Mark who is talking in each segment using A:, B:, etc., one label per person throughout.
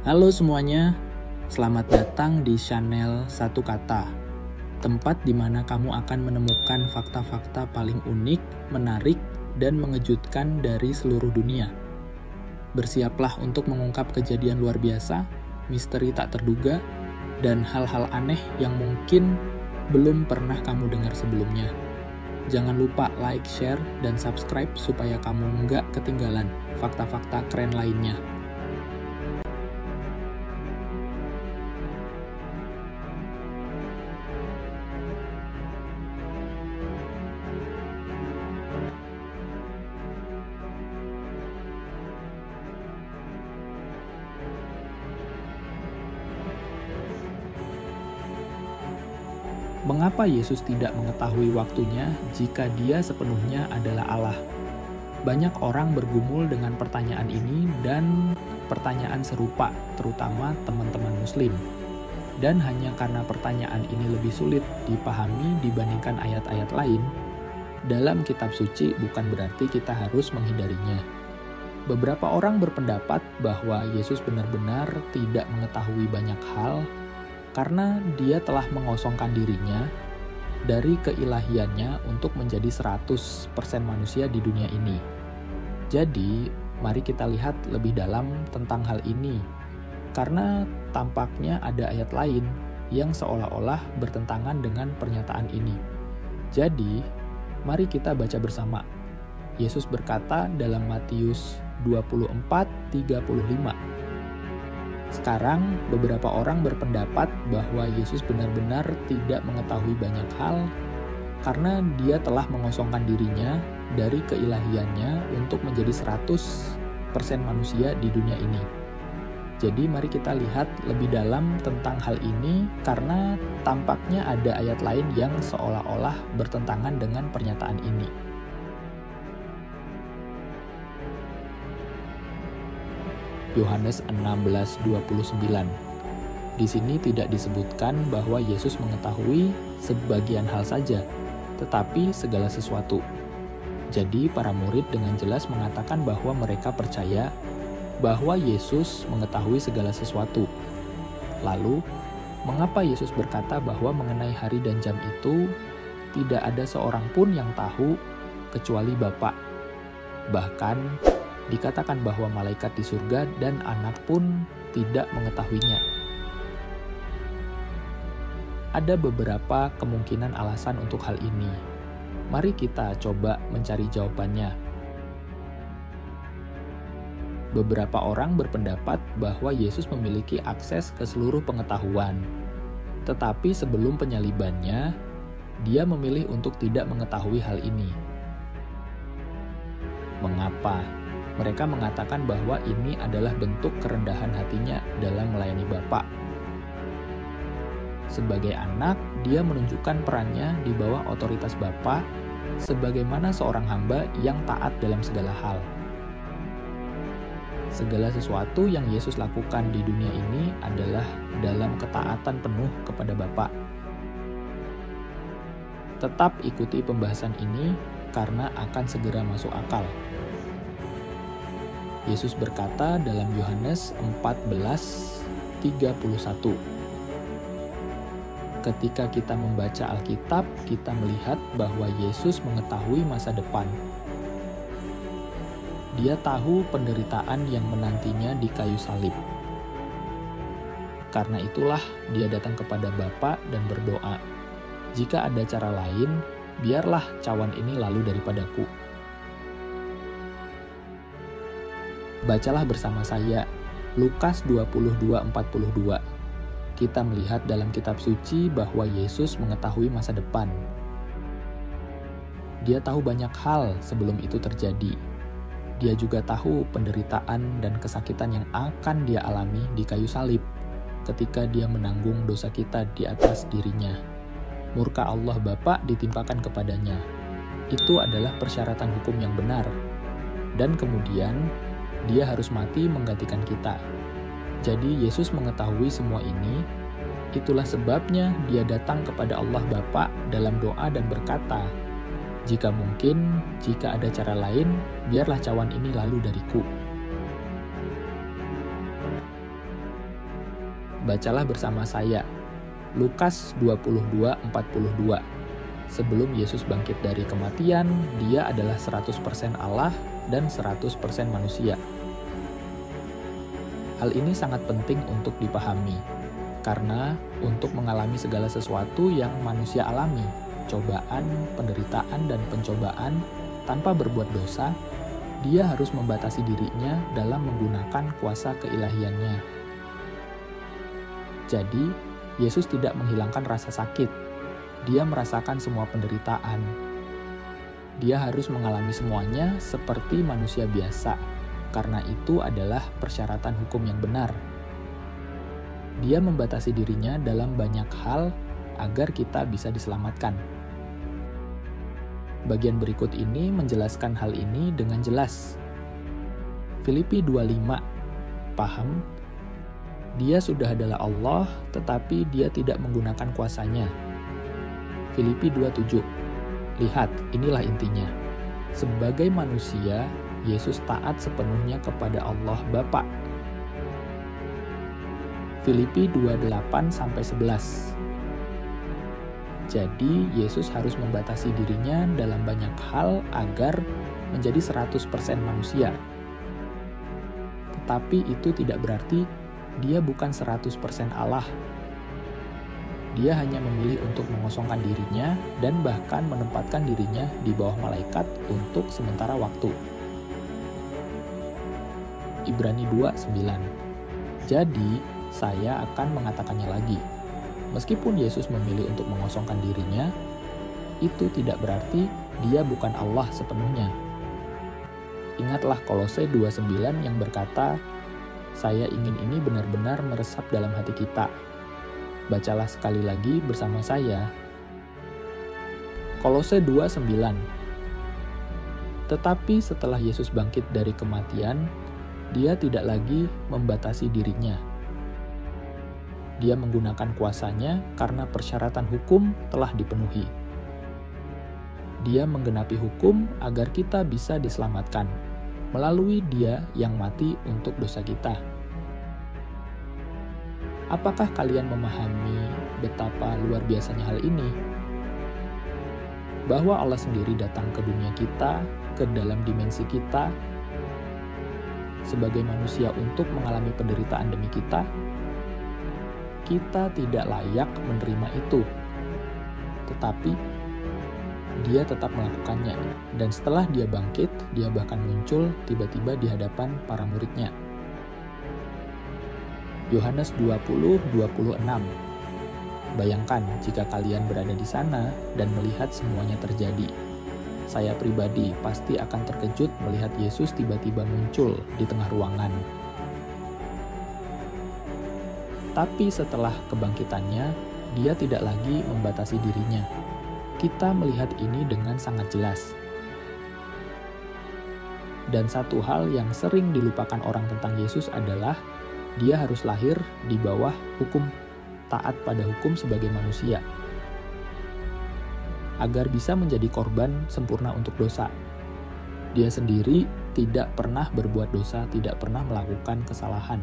A: Halo semuanya, selamat datang di channel Satu Kata, tempat di mana kamu akan menemukan fakta-fakta paling unik, menarik, dan mengejutkan dari seluruh dunia. Bersiaplah untuk mengungkap kejadian luar biasa, misteri tak terduga, dan hal-hal aneh yang mungkin belum pernah kamu dengar sebelumnya. Jangan lupa like, share, dan subscribe supaya kamu nggak ketinggalan fakta-fakta keren lainnya. Mengapa Yesus tidak mengetahui waktunya jika Dia sepenuhnya adalah Allah? Banyak orang bergumul dengan pertanyaan ini dan pertanyaan serupa, terutama teman-teman Muslim. Dan hanya karena pertanyaan ini lebih sulit dipahami dibandingkan ayat-ayat lain, dalam kitab suci bukan berarti kita harus menghindarinya. Beberapa orang berpendapat bahwa Yesus benar-benar tidak mengetahui banyak hal karena Dia telah mengosongkan dirinya dari keilahiannya untuk menjadi 100% manusia di dunia ini. Jadi, mari kita lihat lebih dalam tentang hal ini, karena tampaknya ada ayat lain yang seolah-olah bertentangan dengan pernyataan ini. Jadi, mari kita baca bersama. Yesus berkata dalam Matius 24:35. Sekarang, beberapa orang berpendapat bahwa Yesus benar-benar tidak mengetahui banyak hal karena Dia telah mengosongkan dirinya dari keilahiannya untuk menjadi 100% manusia di dunia ini. Jadi mari kita lihat lebih dalam tentang hal ini karena tampaknya ada ayat lain yang seolah-olah bertentangan dengan pernyataan ini. Yohanes 16:29. Di sini tidak disebutkan bahwa Yesus mengetahui sebagian hal saja, tetapi segala sesuatu. Jadi para murid dengan jelas mengatakan bahwa mereka percaya bahwa Yesus mengetahui segala sesuatu. Lalu, mengapa Yesus berkata bahwa mengenai hari dan jam itu tidak ada seorang pun yang tahu kecuali Bapa? Bahkan dikatakan bahwa malaikat di surga dan anak pun tidak mengetahuinya. Ada beberapa kemungkinan alasan untuk hal ini. Mari kita coba mencari jawabannya. Beberapa orang berpendapat bahwa Yesus memiliki akses ke seluruh pengetahuan. Tetapi sebelum penyalibannya, Dia memilih untuk tidak mengetahui hal ini. Mengapa? Mereka mengatakan bahwa ini adalah bentuk kerendahan hatinya dalam melayani Bapa. Sebagai anak, Dia menunjukkan perannya di bawah otoritas Bapa sebagaimana seorang hamba yang taat dalam segala hal. Segala sesuatu yang Yesus lakukan di dunia ini adalah dalam ketaatan penuh kepada Bapa. Tetap ikuti pembahasan ini karena akan segera masuk akal. Yesus berkata dalam Yohanes 14:31. Ketika kita membaca Alkitab, kita melihat bahwa Yesus mengetahui masa depan. Dia tahu penderitaan yang menantinya di kayu salib. Karena itulah Dia datang kepada Bapa dan berdoa, "Jika ada cara lain, biarlah cawan ini lalu daripadaku." Bacalah bersama saya Lukas 22:42. Kita melihat dalam kitab suci bahwa Yesus mengetahui masa depan. Dia tahu banyak hal sebelum itu terjadi. Dia juga tahu penderitaan dan kesakitan yang akan Dia alami di kayu salib ketika Dia menanggung dosa kita di atas dirinya. Murka Allah Bapa ditimpakan kepadanya. Itu adalah persyaratan hukum yang benar. Dan kemudian Dia harus mati menggantikan kita. Jadi Yesus mengetahui semua ini. Itulah sebabnya Dia datang kepada Allah Bapa dalam doa dan berkata, "Jika mungkin, jika ada cara lain, biarlah cawan ini lalu dariku." Bacalah bersama saya. Lukas 22:42. Sebelum Yesus bangkit dari kematian, dia adalah 100% Allah dan 100% manusia. Hal ini sangat penting untuk dipahami, karena untuk mengalami segala sesuatu yang manusia alami, cobaan, penderitaan, dan pencobaan tanpa berbuat dosa, dia harus membatasi dirinya dalam menggunakan kuasa keilahiannya. Jadi, Yesus tidak menghilangkan rasa sakit. Dia merasakan semua penderitaan. Dia harus mengalami semuanya seperti manusia biasa, karena itu adalah persyaratan hukum yang benar. Dia membatasi dirinya dalam banyak hal agar kita bisa diselamatkan. Bagian berikut ini menjelaskan hal ini dengan jelas. Filipi 2:5. Paham? Dia sudah adalah Allah, tetapi dia tidak menggunakan kuasanya. Filipi 2:7. Lihat, inilah intinya. Sebagai manusia, Yesus taat sepenuhnya kepada Allah Bapa. Filipi 2:8-11. Jadi, Yesus harus membatasi dirinya dalam banyak hal agar menjadi 100% manusia. Tetapi itu tidak berarti dia bukan 100% Allah. Dia hanya memilih untuk mengosongkan dirinya dan bahkan menempatkan dirinya di bawah malaikat untuk sementara waktu. Ibrani 2:9. Jadi, saya akan mengatakannya lagi. Meskipun Yesus memilih untuk mengosongkan dirinya, itu tidak berarti dia bukan Allah sepenuhnya. Ingatlah Kolose 2:9 yang berkata, "Saya ingin ini benar-benar meresap dalam hati kita." Bacalah sekali lagi bersama saya. Kolose 2:9. Tetapi setelah Yesus bangkit dari kematian, dia tidak lagi membatasi dirinya. Dia menggunakan kuasanya karena persyaratan hukum telah dipenuhi. Dia menggenapi hukum agar kita bisa diselamatkan melalui Dia yang mati untuk dosa kita. Apakah kalian memahami betapa luar biasanya hal ini? Bahwa Allah sendiri datang ke dunia kita, ke dalam dimensi kita, sebagai manusia untuk mengalami penderitaan demi kita tidak layak menerima itu. Tetapi, dia tetap melakukannya. Dan setelah dia bangkit, dia bahkan muncul tiba-tiba di hadapan para muridnya. Yohanes 20:26. Bayangkan jika kalian berada di sana dan melihat semuanya terjadi. Saya pribadi pasti akan terkejut melihat Yesus tiba-tiba muncul di tengah ruangan. Tapi setelah kebangkitannya, dia tidak lagi membatasi dirinya. Kita melihat ini dengan sangat jelas. Dan satu hal yang sering dilupakan orang tentang Yesus adalah dia harus lahir di bawah hukum, taat pada hukum sebagai manusia, agar bisa menjadi korban sempurna untuk dosa. Dia sendiri tidak pernah berbuat dosa, tidak pernah melakukan kesalahan.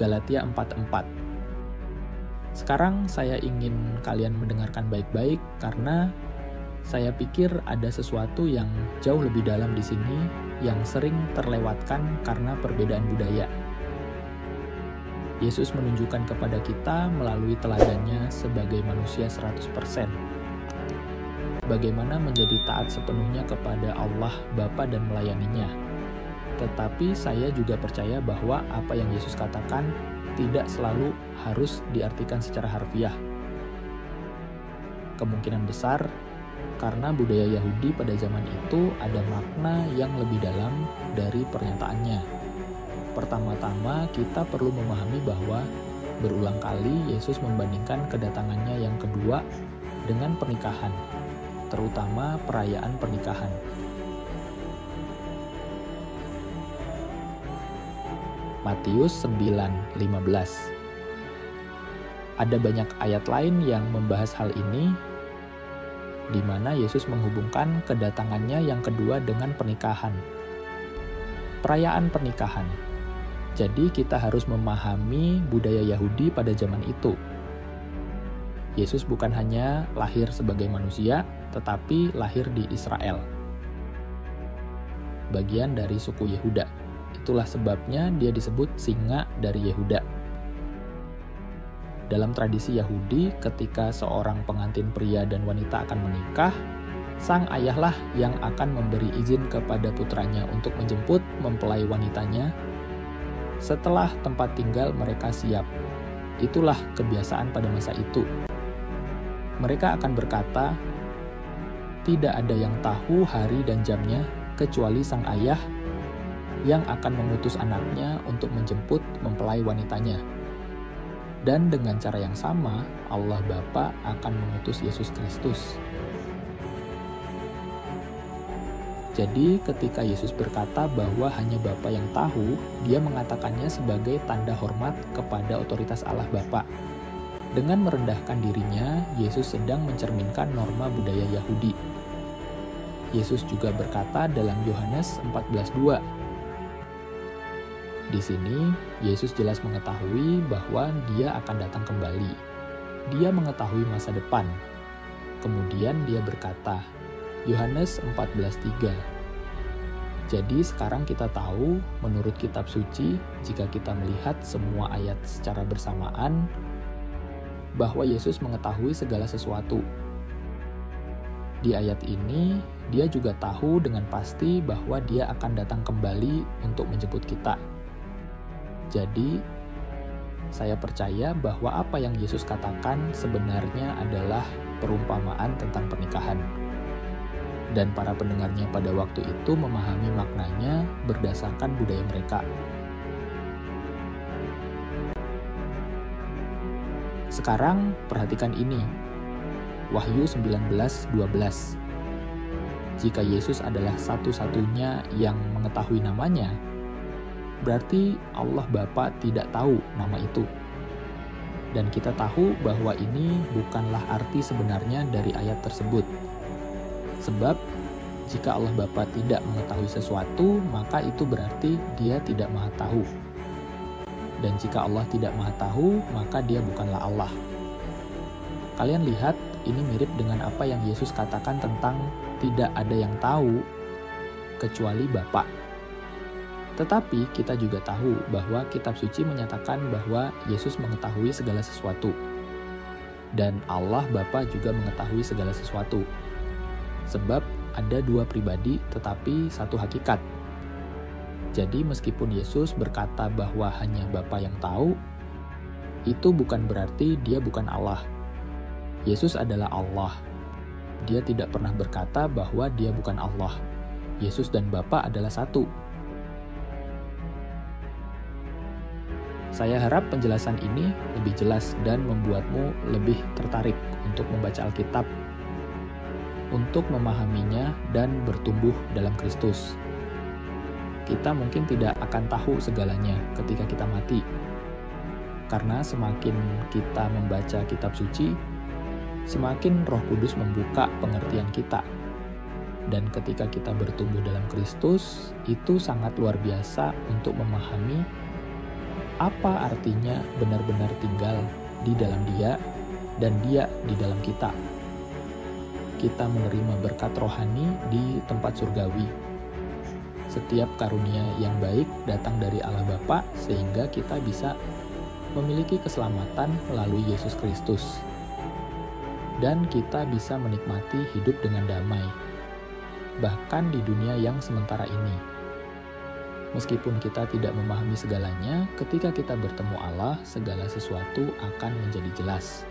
A: Galatia 4:4. Sekarang saya ingin kalian mendengarkan baik-baik karena saya pikir ada sesuatu yang jauh lebih dalam di sini yang sering terlewatkan karena perbedaan budaya. Yesus menunjukkan kepada kita melalui teladannya sebagai manusia 100%. Bagaimana menjadi taat sepenuhnya kepada Allah Bapa dan melayaninya. Tetapi saya juga percaya bahwa apa yang Yesus katakan tidak selalu harus diartikan secara harfiah. Kemungkinan besar, karena budaya Yahudi pada zaman itu ada makna yang lebih dalam dari pernyataannya. Pertama-tama, kita perlu memahami bahwa berulang kali Yesus membandingkan kedatangannya yang kedua dengan pernikahan, terutama perayaan pernikahan. Matius 9:15. Ada banyak ayat lain yang membahas hal ini, di mana Yesus menghubungkan kedatangannya yang kedua dengan pernikahan. perayaan pernikahan. Jadi kita harus memahami budaya Yahudi pada zaman itu. Yesus bukan hanya lahir sebagai manusia, tetapi lahir di Israel, bagian dari suku Yehuda. Itulah sebabnya dia disebut singa dari Yehuda. Dalam tradisi Yahudi, ketika seorang pengantin pria dan wanita akan menikah, sang ayahlah yang akan memberi izin kepada putranya untuk menjemput mempelai wanitanya setelah tempat tinggal mereka siap. Itulah kebiasaan pada masa itu. Mereka akan berkata, "Tidak ada yang tahu hari dan jamnya kecuali sang ayah yang akan mengutus anaknya untuk menjemput mempelai wanitanya." Dan dengan cara yang sama, Allah Bapa akan mengutus Yesus Kristus. Jadi ketika Yesus berkata bahwa hanya Bapa yang tahu, dia mengatakannya sebagai tanda hormat kepada otoritas Allah Bapa. Dengan merendahkan dirinya, Yesus sedang mencerminkan norma budaya Yahudi. Yesus juga berkata dalam Yohanes 14:2. Di sini, Yesus jelas mengetahui bahwa dia akan datang kembali. Dia mengetahui masa depan. Kemudian dia berkata, Yohanes 14:3. Jadi sekarang kita tahu menurut kitab suci, jika kita melihat semua ayat secara bersamaan, bahwa Yesus mengetahui segala sesuatu. Di ayat ini, dia juga tahu dengan pasti bahwa dia akan datang kembali untuk menjemput kita. Jadi, saya percaya bahwa apa yang Yesus katakan sebenarnya adalah perumpamaan tentang pernikahan. Dan para pendengarnya pada waktu itu memahami maknanya berdasarkan budaya mereka. Sekarang perhatikan ini. Wahyu 19:12. Jika Yesus adalah satu-satunya yang mengetahui namanya, berarti Allah Bapa tidak tahu nama itu. Dan kita tahu bahwa ini bukanlah arti sebenarnya dari ayat tersebut. Sebab, jika Allah Bapa tidak mengetahui sesuatu, maka itu berarti dia tidak maha tahu. Dan jika Allah tidak maha tahu, maka dia bukanlah Allah. Kalian lihat, ini mirip dengan apa yang Yesus katakan tentang tidak ada yang tahu kecuali Bapa. Tetapi kita juga tahu bahwa kitab suci menyatakan bahwa Yesus mengetahui segala sesuatu. Dan Allah Bapa juga mengetahui segala sesuatu. Sebab ada dua pribadi tetapi satu hakikat. Jadi meskipun Yesus berkata bahwa hanya Bapa yang tahu, itu bukan berarti dia bukan Allah. Yesus adalah Allah. Dia tidak pernah berkata bahwa dia bukan Allah. Yesus dan Bapa adalah satu. Saya harap penjelasan ini lebih jelas dan membuatmu lebih tertarik untuk membaca Alkitab, untuk memahaminya dan bertumbuh dalam Kristus. Kita mungkin tidak akan tahu segalanya ketika kita mati. Karena semakin kita membaca kitab suci, semakin Roh Kudus membuka pengertian kita. Dan ketika kita bertumbuh dalam Kristus, itu sangat luar biasa untuk memahami apa artinya benar-benar tinggal di dalam Dia dan Dia di dalam kita. Kita menerima berkat rohani di tempat surgawi. Setiap karunia yang baik datang dari Allah Bapa sehingga kita bisa memiliki keselamatan melalui Yesus Kristus. Dan kita bisa menikmati hidup dengan damai, bahkan di dunia yang sementara ini. Meskipun kita tidak memahami segalanya, ketika kita bertemu Allah, segala sesuatu akan menjadi jelas.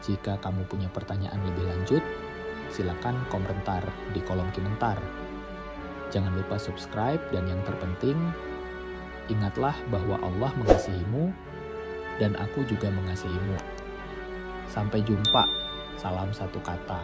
A: Jika kamu punya pertanyaan lebih lanjut, silakan komentar di kolom komentar. Jangan lupa subscribe dan yang terpenting, ingatlah bahwa Allah mengasihimu dan aku juga mengasihimu. Sampai jumpa. Salam satu kata.